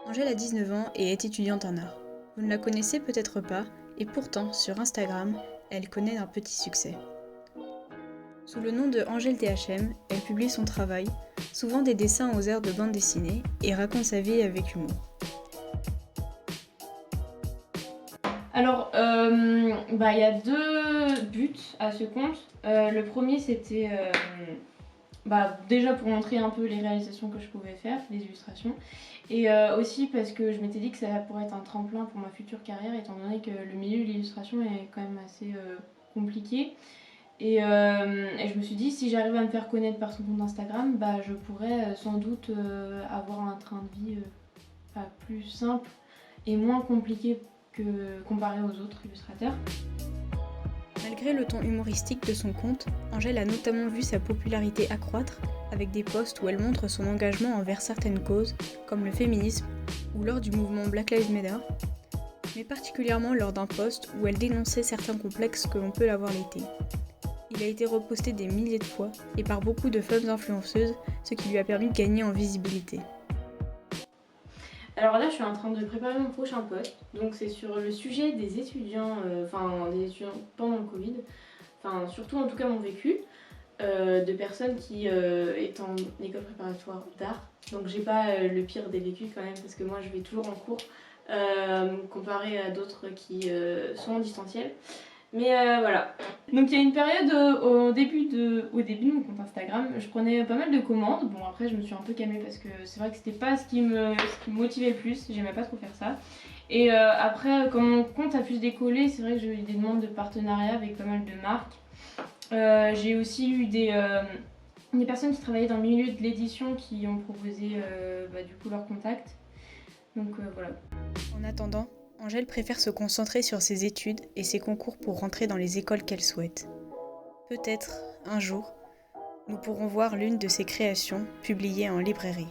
Angèle a 19 ans et est étudiante en art. Vous ne la connaissez peut-être pas, et pourtant, sur Instagram, elle connaît un petit succès. Sous le nom de Angèle THM, elle publie son travail, souvent des dessins aux airs de bande dessinée, et raconte sa vie avec humour. Alors, il y a deux buts à ce compte. Le premier, c'était déjà pour montrer un peu les réalisations que je pouvais faire, les illustrations. Et aussi parce que je m'étais dit que ça pourrait être un tremplin pour ma future carrière, étant donné que le milieu de l'illustration est quand même assez compliqué. Et je me suis dit, si j'arrive à me faire connaître par son compte Instagram, je pourrais sans doute avoir un train de vie plus simple et moins compliqué comparé aux autres illustrateurs. Malgré le ton humoristique de son compte, Angèle a notamment vu sa popularité accroître avec des posts où elle montre son engagement envers certaines causes, comme le féminisme ou lors du mouvement Black Lives Matter, mais particulièrement lors d'un post où elle dénonçait certains complexes que l'on peut avoir l'été. Il a été reposté des milliers de fois et par beaucoup de femmes influenceuses, ce qui lui a permis de gagner en visibilité. Alors là, je suis en train de préparer mon prochain post. Donc c'est sur le sujet des étudiants, des étudiants pendant le Covid. Enfin, surtout en tout cas mon vécu de personnes qui est en école préparatoire d'art. Donc j'ai pas le pire des vécus quand même parce que moi je vais toujours en cours comparé à d'autres qui sont en distanciel. Mais voilà. Donc il y a une période au début de mon compte Instagram, je prenais pas mal de commandes. Bon après je me suis un peu calmée parce que c'est vrai que c'était pas ce qui me motivait le plus, j'aimais pas trop faire ça. Et après quand mon compte a pu se décoller, c'est vrai que j'ai eu des demandes de partenariat avec pas mal de marques. J'ai aussi eu des personnes qui travaillaient dans le milieu de l'édition qui ont proposé du coup leur contact. Donc voilà. En attendant, Angèle préfère se concentrer sur ses études et ses concours pour rentrer dans les écoles qu'elle souhaite. Peut-être, un jour, nous pourrons voir l'une de ses créations publiée en librairie.